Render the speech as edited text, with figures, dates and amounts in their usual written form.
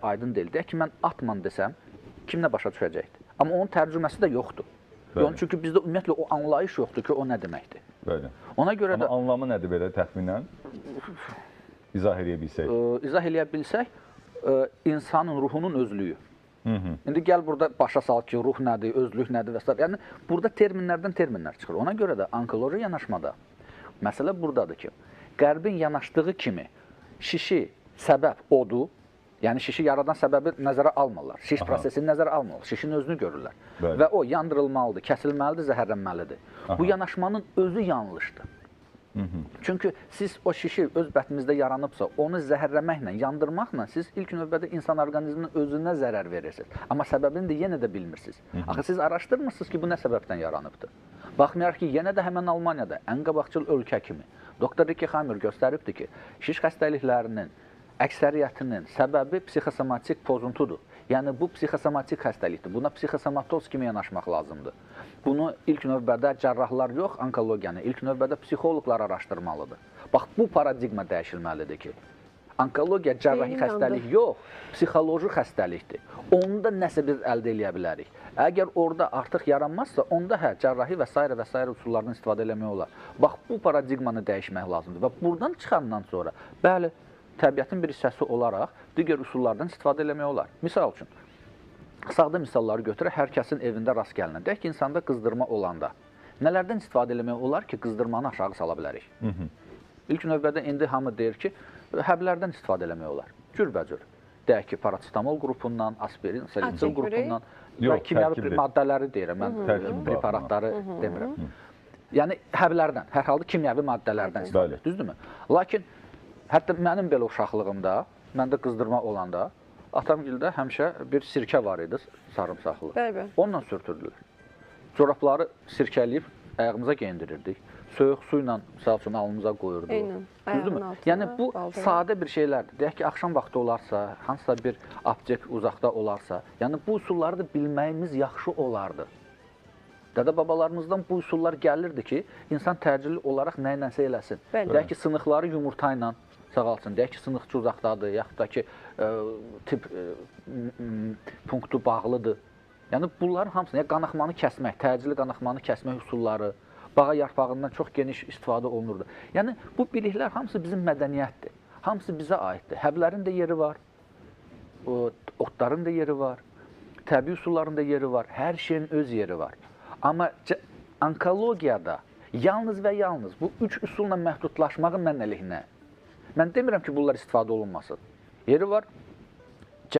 aydın deyil. Deyək ki, mən atman desəm, kim nə başa düşəcəkdir? Amma onun tərcüməsi də yoxdur. Çünki bizdə ümumiyyətlə o anlayış yoxdur ki, o nə deməkdir. Bəli. Ona görə də... Amma anlamı nədir belə təxminən? İzah eləyə bilsək. İzah eləyə bilsək, insanın ruhunun özlüyü. İndi gəl burada başa sal ki, ruh nədir, özlük nədir və s. Yəni, burada terminlərdən terminlər çıxır. Ona görə də onkoloji yanaşmada məsələ buradadır ki, qərbin yanaşdığı kimi şişi səbəb odur, yəni şişi yaradan səbəbi nəzərə almırlar, şiş prosesini nəzərə almırlar, şişin özünü görürlər. Və o yandırılmalıdır, kəsilməlidir, zəhərlənməlidir. Bu yanaşmanın özü yanlışdır. Çünki siz o şişi öz bətnimizdə yaranıbsa, onu zəhərləməklə, yandırmaqla siz ilk növbədə insan orqanizminin özünə zərər verirsiniz. Amma səbəbini də yenə də bilmirsiniz. Axı siz araşdırmırsınız ki, bu nə səbəbdən yaranıbdır. Baxmayaraq ki, yenə də həmən Almaniyada ən qabaqcıl ölkə kimi Dr. Ricky Hammer göstəribdir ki, şiş xəstəliklərinin əksəriyyətinin səbəbi psixosomatik pozuntudur. Yəni, bu psixosomatik xəstəlikdir. Buna psixosomatoz kimi yanaşmaq lazımdır. Bunu ilk növbədə cərrahlar yox, onkologiyanı, ilk növbədə psixoloqlar araşdırmalıdır. Bax, bu paradigma dəyişilməlidir ki, onkologiya cərrahi xəstəlik yox, psixoloji xəstəlikdir. Onu da nəsə biz əldə edə bilərik. Əgər orada artıq yaranmazsa, onda cərrahi və s. üsullardan istifadə eləmək olar. Bax, bu paradigmanı dəyişmək lazımdır. Və buradan çıxandan sonra, bəli, təbiətin bir hissəsi olaraq digər üsullardan istifadə eləmək olar. Misal üçün, sadə misalları götürək, hər kəsin evində rast gəlinən. Deyək ki, insanda qızdırma olanda nələrdən istifadə eləmək olar ki, qızdırmanı aşağı sala bilərik? İlk növbədə indi hamı deyir ki, həblərdən istifadə eləmək olar. Cürbəcür. Deyək ki, paracetamol qrupundan, aspirin, salisil qrupundan və kimyəvi maddələri deyirəm, mən preparatları demirəm. Yəni, həblərdən, hər halda kimyəvi maddələrdən istifadə edir, düzdürmü? Lakin, hətta mənim belə uşaqlığımda, məndə qızdırma olanda, atamgildə həmişə bir sirkə var idi, sarımsaqlı. Onunla sürtürdülər. Corabları sirkələyib ayağımıza geyindirirdik. Soyuq su ilə, misal üçün, alnımıza qoyurduq. Düzdürmü? Yəni, bu sadə bir şeylərdir. Deyək ki, axşam vaxtı olarsa, hansısa bir aptek uzaqda olarsa, yəni bu üsulları da bilməyimiz yaxşı olardı. Dədə-babalarımızdan bu üsullar gəlirdi ki, insan təcili olaraq nə ilənsə eləsin. Deyək ki, sınıqları yumurta ilə sağalsın, deyək ki, sınıqçı uzaqdadır, yaxud da ki, tip punktu bağlıdır. Yəni, bunların hamısını, qanaxmanı kəsmək, təcili qanaxmanı kəsmək üsulları, bağa yarpağından çox geniş istifadə olunurdu. Yəni, bu biliklər hamısı bizim mədəniyyətdir, hamısı bizə aiddir. Həblərin də yeri var, otların da yeri var, təbii üsulların da yeri var, hər şeyin öz yeri var. Amma onkologiyada yalnız və yalnız bu üç üsulla məhdudlaşmağın mən əleyhinə. Mən demirəm ki, bunlar istifadə olunmasın. Yeri var,